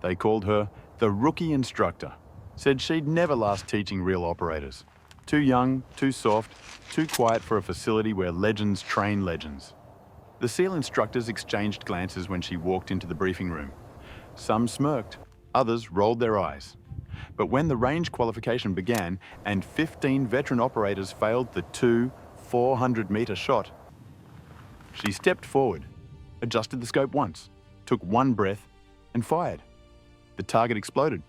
They called her the rookie instructor, said she'd never last teaching real operators. Too young, too soft, too quiet for a facility where legends train legends. The SEAL instructors exchanged glances when she walked into the briefing room. Some smirked, others rolled their eyes. But when the range qualification began and 15 veteran operators failed the 400-meter shot, she stepped forward, adjusted the scope once, took one breath, and fired. The target exploded.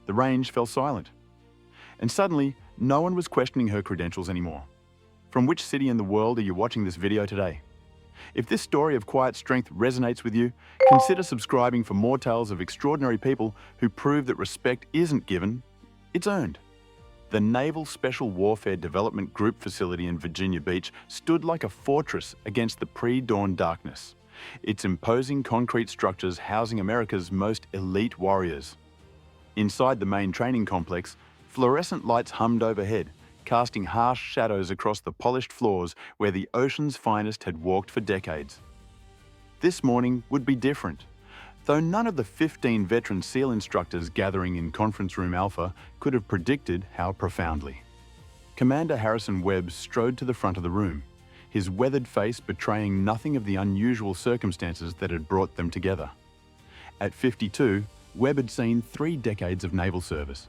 The range fell silent. And suddenly, no one was questioning her credentials anymore. From which city in the world are you watching this video today? If this story of quiet strength resonates with you, consider subscribing for more tales of extraordinary people who prove that respect isn't given, it's earned. The Naval Special Warfare Development Group facility in Virginia Beach stood like a fortress against the pre-dawn darkness, its imposing concrete structures housing America's most elite warriors. Inside the main training complex, fluorescent lights hummed overhead, casting harsh shadows across the polished floors where the ocean's finest had walked for decades. This morning would be different, though none of the 15 veteran SEAL instructors gathering in Conference Room Alpha could have predicted how profoundly. Commander Harrison Webb strode to the front of the room, his weathered face betraying nothing of the unusual circumstances that had brought them together. At 52, Webb had seen 3 decades of naval service,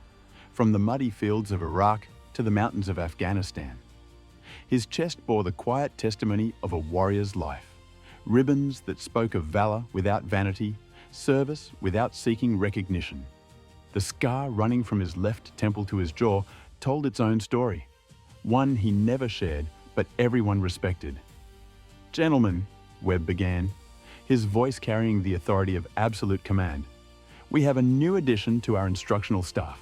from the muddy fields of Iraq to the mountains of Afghanistan. His chest bore the quiet testimony of a warrior's life, ribbons that spoke of valor without vanity, service without seeking recognition. The scar running from his left temple to his jaw told its own story, one he never shared, but everyone respected. "Gentlemen," Webb began, his voice carrying the authority of absolute command, "we have a new addition to our instructional staff."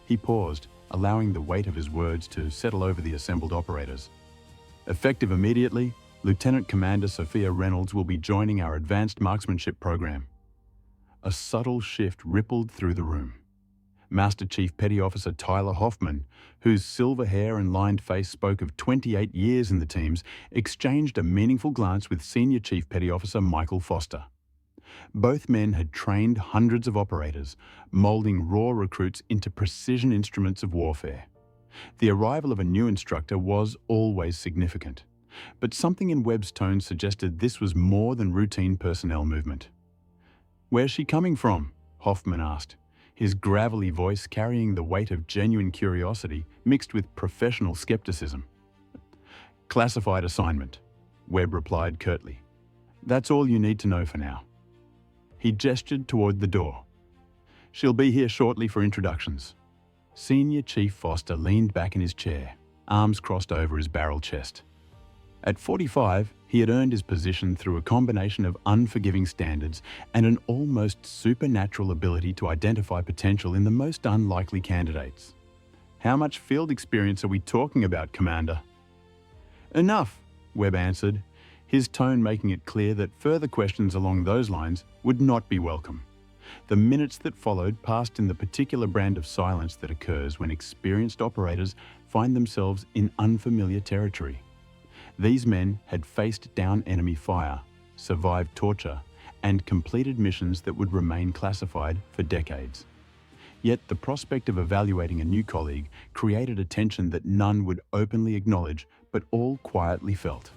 He paused, allowing the weight of his words to settle over the assembled operators. Effective immediately, Lieutenant Commander Sophia Reynolds will be joining our advanced marksmanship program. A subtle shift rippled through the room. Master Chief Petty Officer Tyler Hoffman, whose silver hair and lined face spoke of 28 years in the teams, exchanged a meaningful glance with Senior Chief Petty Officer Michael Foster. Both men had trained hundreds of operators, molding raw recruits into precision instruments of warfare. The arrival of a new instructor was always significant, but something in Webb's tone suggested this was more than routine personnel movement. "Where's she coming from?" Hoffman asked, his gravelly voice carrying the weight of genuine curiosity mixed with professional skepticism. "Classified assignment," Webb replied curtly. "That's all you need to know for now." He gestured toward the door. "She'll be here shortly for introductions." Senior Chief Foster leaned back in his chair, arms crossed over his barrel chest. At 45, he had earned his position through a combination of unforgiving standards and an almost supernatural ability to identify potential in the most unlikely candidates. "How much field experience are we talking about, Commander?" "Enough," Webb answered, his tone making it clear that further questions along those lines would not be welcome. The minutes that followed passed in the particular brand of silence that occurs when experienced operators find themselves in unfamiliar territory. These men had faced down enemy fire, survived torture, and completed missions that would remain classified for decades. Yet the prospect of evaluating a new colleague created a tension that none would openly acknowledge, but all quietly felt.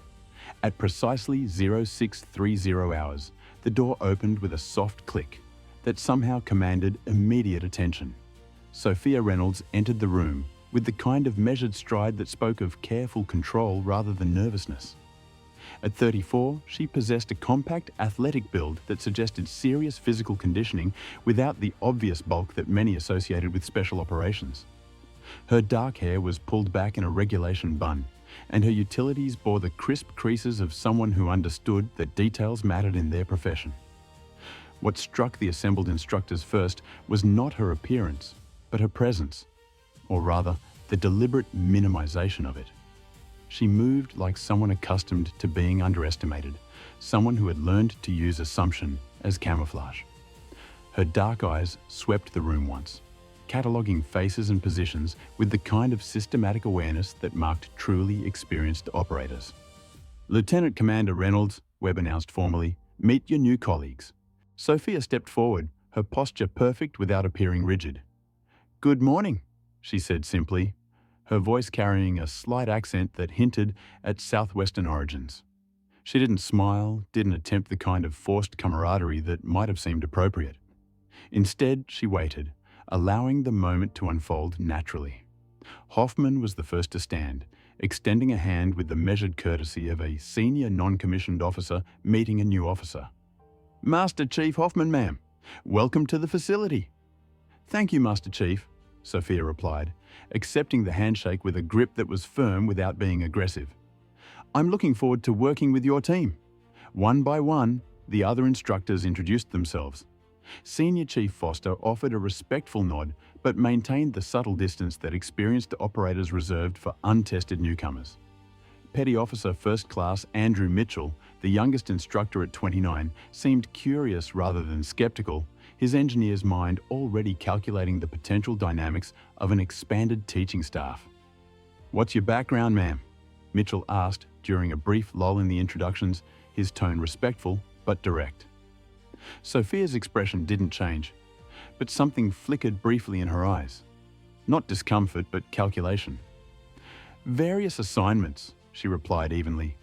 At precisely 0630 hours, the door opened with a soft click that somehow commanded immediate attention. Sophia Reynolds entered the room with the kind of measured stride that spoke of careful control rather than nervousness. At 34, she possessed a compact, athletic build that suggested serious physical conditioning without the obvious bulk that many associated with special operations. Her dark hair was pulled back in a regulation bun, and her utilities bore the crisp creases of someone who understood that details mattered in their profession. What struck the assembled instructors first was not her appearance, but her presence, or rather, the deliberate minimization of it. She moved like someone accustomed to being underestimated, someone who had learned to use assumption as camouflage. Her dark eyes swept the room once, cataloging faces and positions with the kind of systematic awareness that marked truly experienced operators. "Lieutenant Commander Reynolds," Webb announced formally, "meet your new colleagues." Sophia stepped forward, her posture perfect without appearing rigid. "Good morning," she said simply, her voice carrying a slight accent that hinted at southwestern origins. She didn't smile, didn't attempt the kind of forced camaraderie that might have seemed appropriate. Instead, she waited, allowing the moment to unfold naturally. Hoffman was the first to stand, extending a hand with the measured courtesy of a senior non-commissioned officer meeting a new officer. "Master Chief Hoffman, ma'am. Welcome to the facility." "Thank you, Master Chief," Sophia replied, accepting the handshake with a grip that was firm without being aggressive. "I'm looking forward to working with your team." One by one, the other instructors introduced themselves. Senior Chief Foster offered a respectful nod, but maintained the subtle distance that experienced operators reserved for untested newcomers. Petty Officer First Class Andrew Mitchell, the youngest instructor at 29, seemed curious rather than skeptical, his engineer's mind already calculating the potential dynamics of an expanded teaching staff. "What's your background, ma'am?" Mitchell asked during a brief lull in the introductions, his tone respectful but direct. Sophia's expression didn't change, but something flickered briefly in her eyes. Not discomfort, but calculation. "Various assignments," she replied evenly.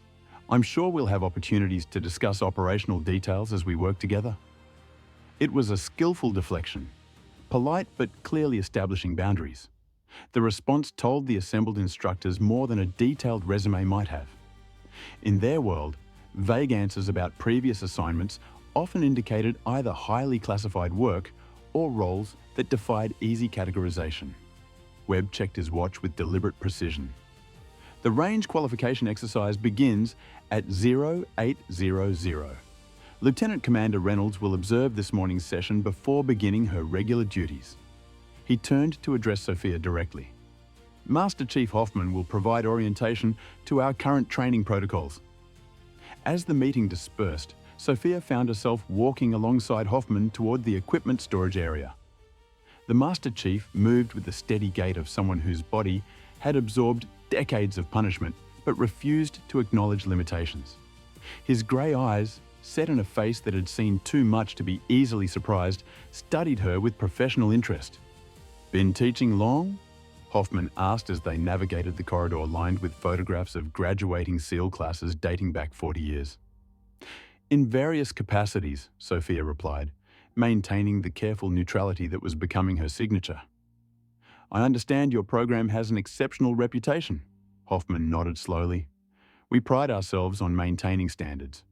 "I'm sure we'll have opportunities to discuss operational details as we work together." It was a skillful deflection, polite but clearly establishing boundaries. The response told the assembled instructors more than a detailed resume might have. In their world, vague answers about previous assignments often indicated either highly classified work or roles that defied easy categorization. Webb checked his watch with deliberate precision. "The range qualification exercise begins at 0800. Lieutenant Commander Reynolds will observe this morning's session before beginning her regular duties." He turned to address Sophia directly. "Master Chief Hoffman will provide orientation to our current training protocols." As the meeting dispersed, Sophia found herself walking alongside Hoffman toward the equipment storage area. The Master Chief moved with the steady gait of someone whose body had absorbed decades of punishment but refused to acknowledge limitations. His grey eyes, set in a face that had seen too much to be easily surprised, studied her with professional interest. "Been teaching long?" Hoffman asked as they navigated the corridor lined with photographs of graduating SEAL classes dating back 40 years. "In various capacities," Sophia replied, maintaining the careful neutrality that was becoming her signature. "I understand your program has an exceptional reputation." Hoffman nodded slowly. "We pride ourselves on maintaining standards.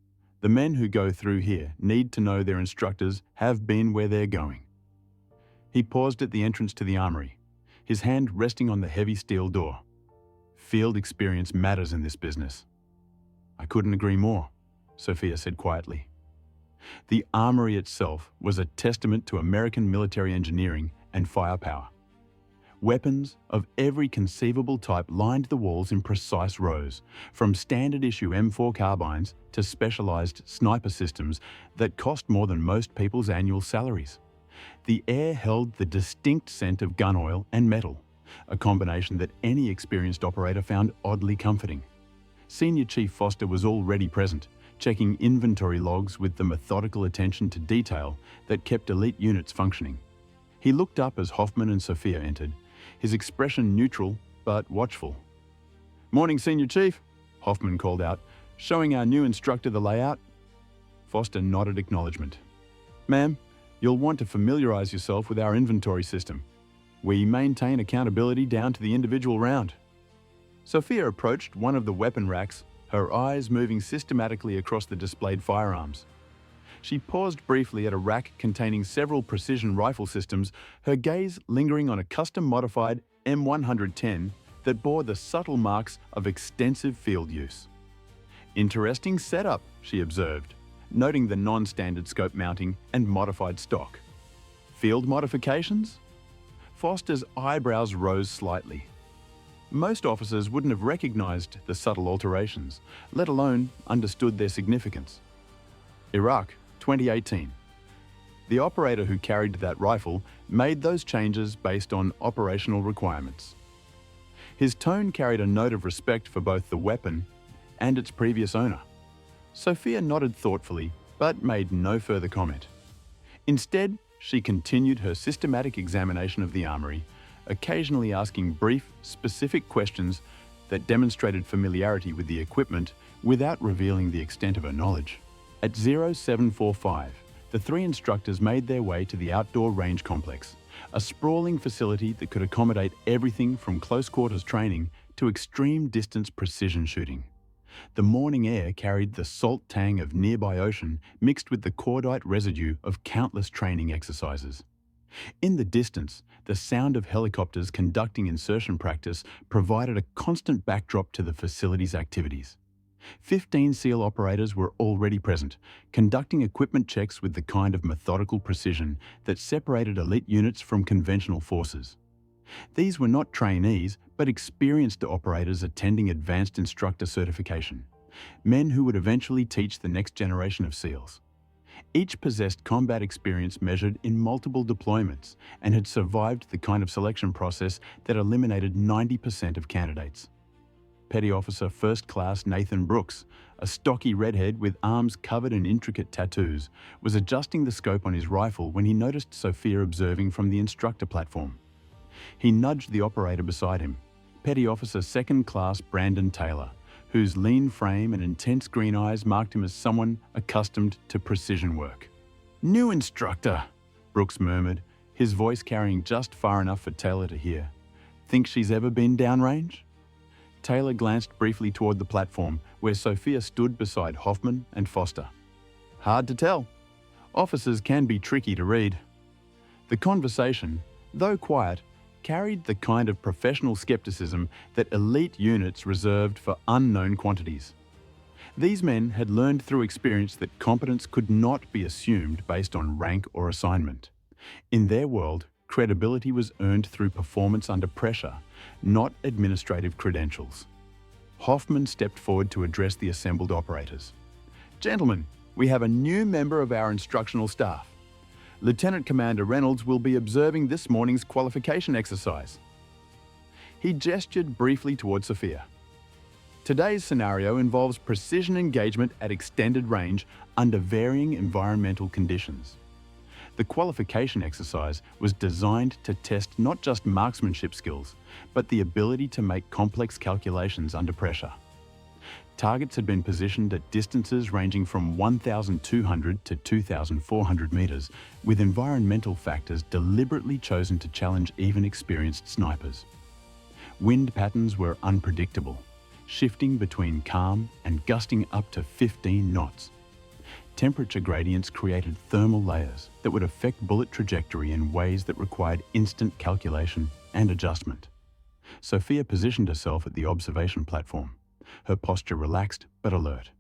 The men who go through here need to know their instructors have been where they're going." He paused at the entrance to the armory, his hand resting on the heavy steel door. "Field experience matters in this business." "I couldn't agree more," Sophia said quietly. The armory itself was a testament to American military engineering and firepower. Weapons of every conceivable type lined the walls in precise rows, from standard-issue M4 carbines to specialized sniper systems that cost more than most people's annual salaries. The air held the distinct scent of gun oil and metal, a combination that any experienced operator found oddly comforting. Senior Chief Foster was already present, checking inventory logs with the methodical attention to detail that kept elite units functioning. He looked up as Hoffman and Sophia entered, his expression neutral but watchful. "Morning, Senior Chief," Hoffman called out, showing our new instructor the layout. Foster nodded acknowledgement. "Ma'am, you'll want to familiarize yourself with our inventory system. We maintain accountability down to the individual round." Sophia approached one of the weapon racks, her eyes moving systematically across the displayed firearms. She paused briefly at a rack containing several precision rifle systems, her gaze lingering on a custom-modified M110 that bore the subtle marks of extensive field use. "Interesting setup," she observed, noting the non-standard scope mounting and modified stock. "Field modifications?" Foster's eyebrows rose slightly. Most officers wouldn't have recognized the subtle alterations, let alone understood their significance. "Iraq, 2018. The operator who carried that rifle made those changes based on operational requirements." His tone carried a note of respect for both the weapon and its previous owner. Sophia nodded thoughtfully, but made no further comment. Instead, She continued her systematic examination of the armory, occasionally asking brief, specific questions that demonstrated familiarity with the equipment without revealing the extent of her knowledge. At 0745, the three instructors made their way to the outdoor range complex, a sprawling facility that could accommodate everything from close-quarters training to extreme distance precision shooting. The morning air carried the salt tang of nearby ocean mixed with the cordite residue of countless training exercises. In the distance, the sound of helicopters conducting insertion practice provided a constant backdrop to the facility's activities. 15 SEAL operators were already present, conducting equipment checks with the kind of methodical precision that separated elite units from conventional forces. These were not trainees, but experienced operators attending advanced instructor certification, men who would eventually teach the next generation of SEALs. Each possessed combat experience measured in multiple deployments and had survived the kind of selection process that eliminated 90% of candidates. Petty Officer First Class Nathan Brooks, a stocky redhead with arms covered in intricate tattoos, was adjusting the scope on his rifle when he noticed Sophia observing from the instructor platform. He nudged the operator beside him, Petty Officer Second Class Brandon Taylor, whose lean frame and intense green eyes marked him as someone accustomed to precision work. "New instructor," Brooks murmured, his voice carrying just far enough for Taylor to hear. "Think she's ever been downrange?" Taylor glanced briefly toward the platform, where Sophia stood beside Hoffman and Foster. "Hard to tell. Officers can be tricky to read." The conversation, though quiet, carried the kind of professional skepticism that elite units reserved for unknown quantities. These men had learned through experience that competence could not be assumed based on rank or assignment. In their world, credibility was earned through performance under pressure, not administrative credentials. Hoffman stepped forward to address the assembled operators. "Gentlemen, we have a new member of our instructional staff. Lieutenant Commander Reynolds will be observing this morning's qualification exercise." He gestured briefly toward Sophia. "Today's scenario involves precision engagement at extended range under varying environmental conditions. The qualification exercise was designed to test not just marksmanship skills, but the ability to make complex calculations under pressure. Targets had been positioned at distances ranging from 1,200 to 2,400 meters, with environmental factors deliberately chosen to challenge even experienced snipers. Wind patterns were unpredictable, shifting between calm and gusting up to 15 knots. Temperature gradients created thermal layers that would affect bullet trajectory in ways that required instant calculation and adjustment. Sophia positioned herself at the observation platform, her posture relaxed but alert.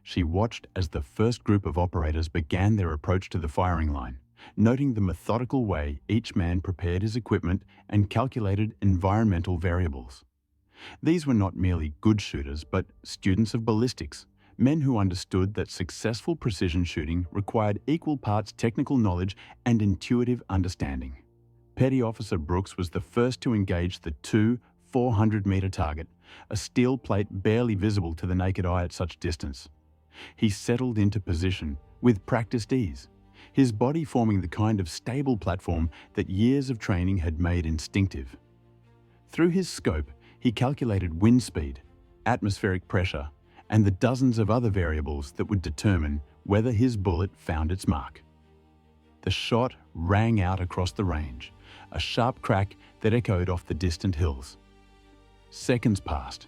She watched as the first group of operators began their approach to the firing line, noting the methodical way each man prepared his equipment and calculated environmental variables. These were not merely good shooters, but students of ballistics, men who understood that successful precision shooting required equal parts technical knowledge and intuitive understanding. Petty Officer Brooks was the first to engage the 400-meter target, a steel plate barely visible to the naked eye at such distance. He settled into position with practiced ease, his body forming the kind of stable platform that years of training had made instinctive. Through his scope, he calculated wind speed, atmospheric pressure, and the dozens of other variables that would determine whether his bullet found its mark. The shot rang out across the range, a sharp crack that echoed off the distant hills. Seconds passed,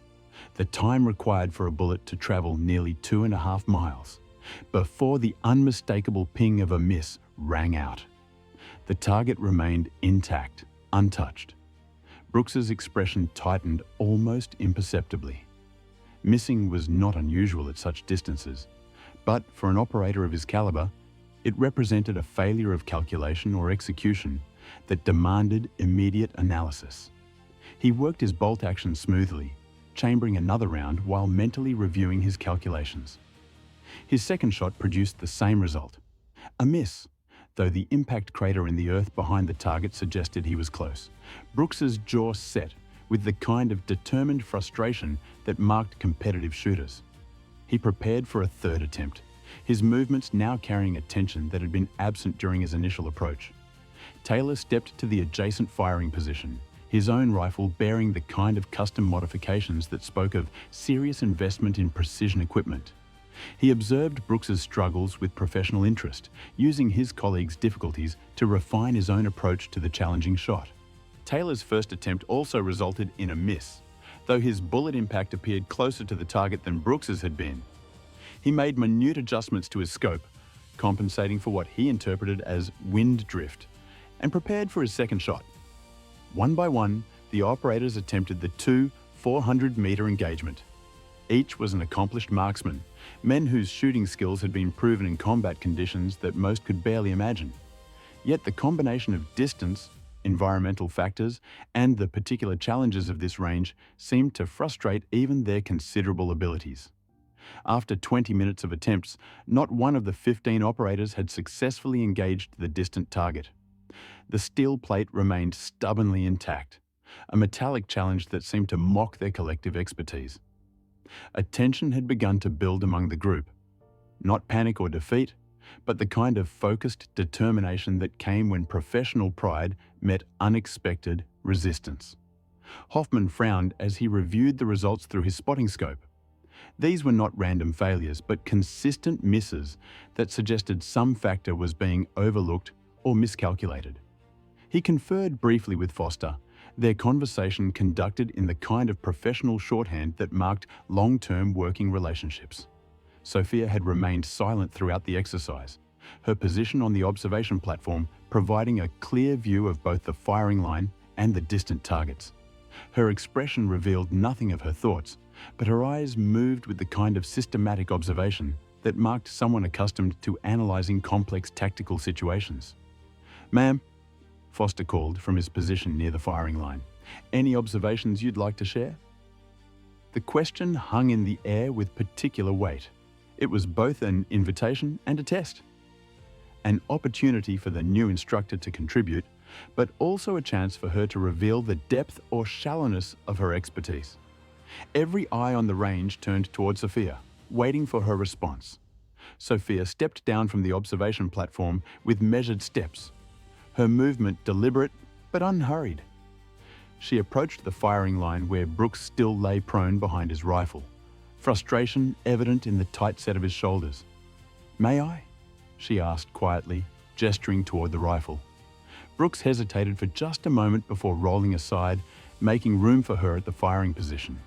the time required for a bullet to travel nearly 2.5 miles, before the unmistakable ping of a miss rang out. The target remained intact, untouched. Brooks's expression tightened almost imperceptibly. Missing was not unusual at such distances, but for an operator of his caliber, it represented a failure of calculation or execution that demanded immediate analysis. He worked his bolt action smoothly, chambering another round while mentally reviewing his calculations. His second shot produced the same result. A miss, though the impact crater in the earth behind the target suggested he was close. Brooks's jaw set with the kind of determined frustration that marked competitive shooters. He prepared for a third attempt, his movements now carrying a tension that had been absent during his initial approach. Taylor stepped to the adjacent firing position, his own rifle bearing the kind of custom modifications that spoke of serious investment in precision equipment. He observed Brooks's struggles with professional interest, using his colleagues' difficulties to refine his own approach to the challenging shot. Taylor's first attempt also resulted in a miss, though his bullet impact appeared closer to the target than Brooks's had been. He made minute adjustments to his scope, compensating for what he interpreted as wind drift, and prepared for his second shot. One by one, the operators attempted the two 400-meter engagement. Each was an accomplished marksman, men whose shooting skills had been proven in combat conditions that most could barely imagine. Yet the combination of distance, environmental factors, and the particular challenges of this range seemed to frustrate even their considerable abilities. After 20 minutes of attempts, not one of the 15 operators had successfully engaged the distant target. The steel plate remained stubbornly intact, a metallic challenge that seemed to mock their collective expertise. A tension had begun to build among the group. Not panic or defeat, but the kind of focused determination that came when professional pride met unexpected resistance. Hoffman frowned as he reviewed the results through his spotting scope. These were not random failures, but consistent misses that suggested some factor was being overlooked or miscalculated. He conferred briefly with Foster, their conversation conducted in the kind of professional shorthand that marked long-term working relationships. Sophia had remained silent throughout the exercise, her position on the observation platform providing a clear view of both the firing line and the distant targets. Her expression revealed nothing of her thoughts, but her eyes moved with the kind of systematic observation that marked someone accustomed to analyzing complex tactical situations. "Ma'am," Foster called from his position near the firing line, "any observations you'd like to share?" The question hung in the air with particular weight. It was both an invitation and a test. An opportunity for the new instructor to contribute, but also a chance for her to reveal the depth or shallowness of her expertise. Every eye on the range turned toward Sophia, waiting for her response. Sophia stepped down from the observation platform with measured steps, her movement deliberate but unhurried. She approached the firing line where Brooks still lay prone behind his rifle, frustration evident in the tight set of his shoulders. "May I?" she asked quietly, gesturing toward the rifle. Brooks hesitated for just a moment before rolling aside, making room for her at the firing position.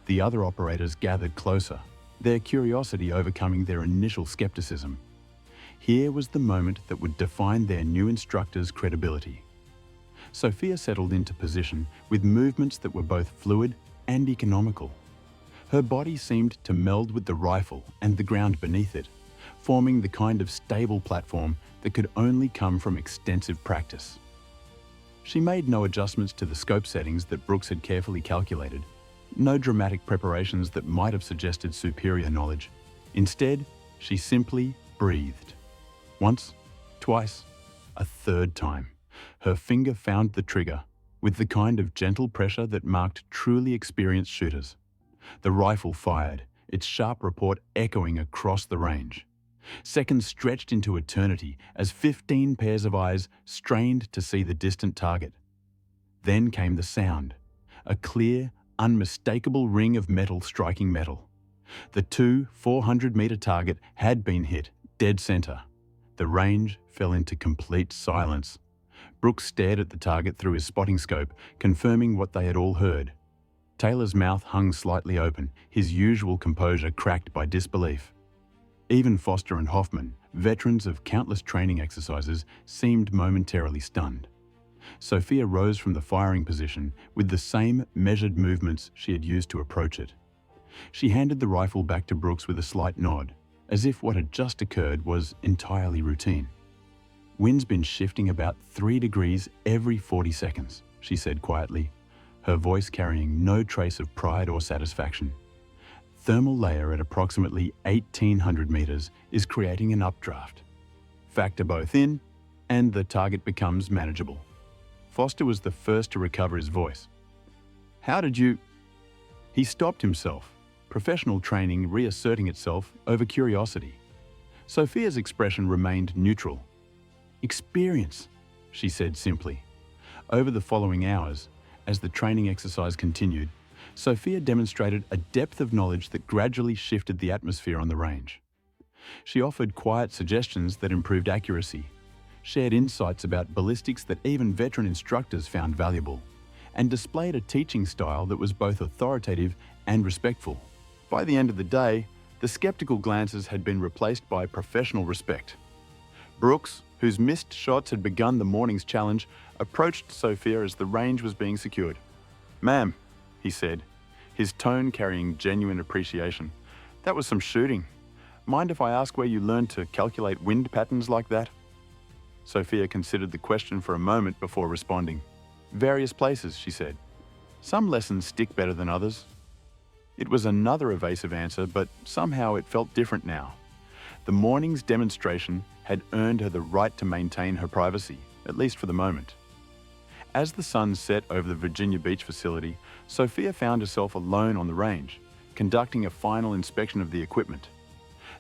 The other operators gathered closer, their curiosity overcoming their initial skepticism. Here was the moment that would define their new instructor's credibility. Sophia settled into position with movements that were both fluid and economical. Her body seemed to meld with the rifle and the ground beneath it, forming the kind of stable platform that could only come from extensive practice. She made no adjustments to the scope settings that Brooks had carefully calculated, no dramatic preparations that might have suggested superior knowledge. Instead, she simply breathed. Once, twice, a third time, her finger found the trigger with the kind of gentle pressure that marked truly experienced shooters. The rifle fired, its sharp report echoing across the range. Seconds stretched into eternity as 15 pairs of eyes strained to see the distant target. Then came the sound, a clear, unmistakable ring of metal striking metal. The two 400-meter target had been hit, dead center. The range fell into complete silence. Brooks stared at the target through his spotting scope, confirming what they had all heard. Taylor's mouth hung slightly open, his usual composure cracked by disbelief. Even Foster and Hoffman, veterans of countless training exercises, seemed momentarily stunned. Sophia rose from the firing position with the same measured movements she had used to approach it. She handed the rifle back to Brooks with a slight nod, as if what had just occurred was entirely routine. "Wind's been shifting about 3 degrees every 40 seconds, she said quietly, her voice carrying no trace of pride or satisfaction. Thermal layer at approximately 1,800 meters is creating an updraft. Factor both in, and the target becomes manageable." Foster was the first to recover his voice. "How did you—" He stopped himself, professional training reasserting itself over curiosity. Sophia's expression remained neutral. "Experience," she said simply. Over the following hours, as the training exercise continued, Sophia demonstrated a depth of knowledge that gradually shifted the atmosphere on the range. She offered quiet suggestions that improved accuracy, shared insights about ballistics that even veteran instructors found valuable, and displayed a teaching style that was both authoritative and respectful. By the end of the day, the skeptical glances had been replaced by professional respect. Brooks, whose missed shots had begun the morning's challenge, approached Sophia as the range was being secured. "Ma'am," he said, his tone carrying genuine appreciation, "that was some shooting. Mind if I ask where you learned to calculate wind patterns like that?" Sophia considered the question for a moment before responding. "Various places," she said. "Some lessons stick better than others." It was another evasive answer, but somehow it felt different now. The morning's demonstration had earned her the right to maintain her privacy, at least for the moment. As the sun set over the Virginia Beach facility, Sophia found herself alone on the range, conducting a final inspection of the equipment.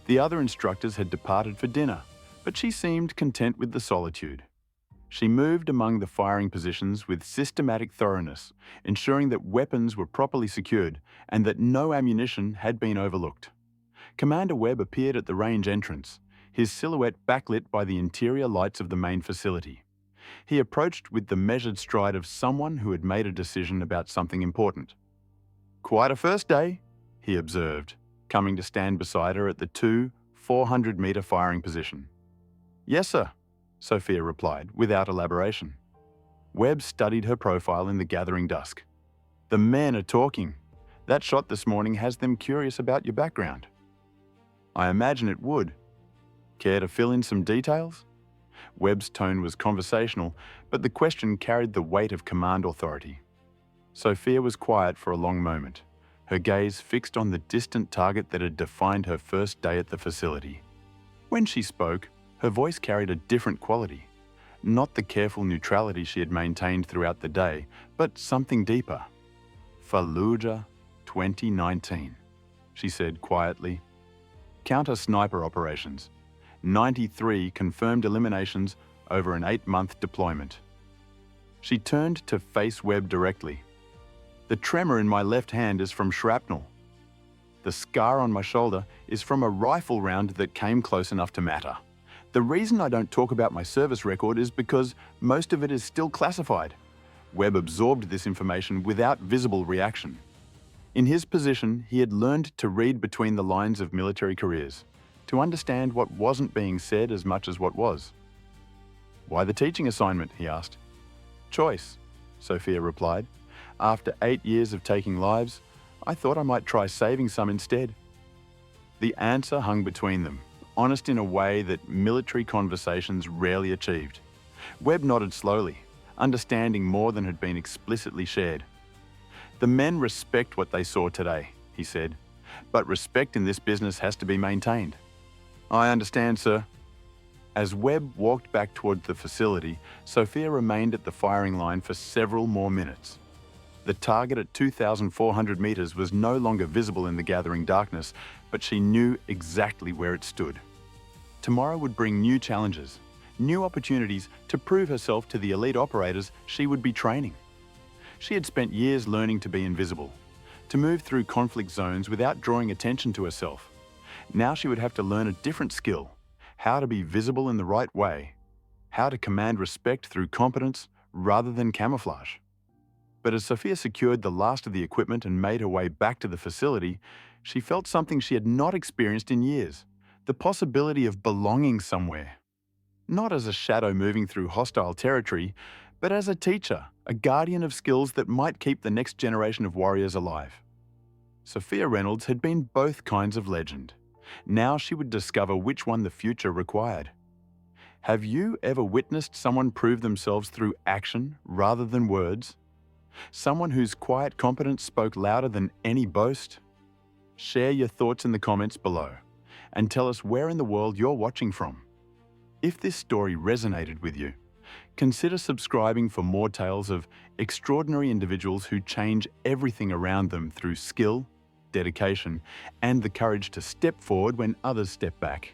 The other instructors had departed for dinner, but she seemed content with the solitude. She moved among the firing positions with systematic thoroughness, ensuring that weapons were properly secured and that no ammunition had been overlooked. Commander Webb appeared at the range entrance, his silhouette backlit by the interior lights of the main facility. He approached with the measured stride of someone who had made a decision about something important. "Quite a first day," he observed, coming to stand beside her at the 400-meter firing position. "Yes, sir," Sophia replied, without elaboration. Webb studied her profile in the gathering dusk. "The men are talking. That shot this morning has them curious about your background." "I imagine it would. Care to fill in some details?" Webb's tone was conversational, but the question carried the weight of command authority. Sophia was quiet for a long moment, her gaze fixed on the distant target that had defined her first day at the facility. When she spoke, her voice carried a different quality. Not the careful neutrality she had maintained throughout the day, but something deeper. "Fallujah 2019, she said quietly. "Counter-sniper operations. 93 confirmed eliminations over an 8-month deployment." She turned to face Webb directly. "The tremor in my left hand is from shrapnel. The scar on my shoulder is from a rifle round that came close enough to matter. The reason I don't talk about my service record is because most of it is still classified." Webb absorbed this information without visible reaction. In his position, he had learned to read between the lines of military careers, to understand what wasn't being said as much as what was. "Why the teaching assignment?" he asked. "Choice," Sophia replied. "After 8 years of taking lives, I thought I might try saving some instead." The answer hung between them, honest in a way that military conversations rarely achieved. Webb nodded slowly, understanding more than had been explicitly shared. "The men respect what they saw today," he said, "but respect in this business has to be maintained." "I understand, sir." As Webb walked back toward the facility, Sophia remained at the firing line for several more minutes. The target at 2,400 meters was no longer visible in the gathering darkness, but she knew exactly where it stood. Tomorrow would bring new challenges, new opportunities to prove herself to the elite operators she would be training. She had spent years learning to be invisible, to move through conflict zones without drawing attention to herself. Now she would have to learn a different skill: how to be visible in the right way, how to command respect through competence rather than camouflage. But as Sophia secured the last of the equipment and made her way back to the facility, she felt something she had not experienced in years: the possibility of belonging somewhere. Not as a shadow moving through hostile territory, but as a teacher, a guardian of skills that might keep the next generation of warriors alive. Sophia Reynolds had been both kinds of legend. Now she would discover which one the future required. Have you ever witnessed someone prove themselves through action rather than words? Someone whose quiet competence spoke louder than any boast? Share your thoughts in the comments below and tell us where in the world you're watching from. If this story resonated with you, consider subscribing for more tales of extraordinary individuals who change everything around them through skill, dedication, and the courage to step forward when others step back.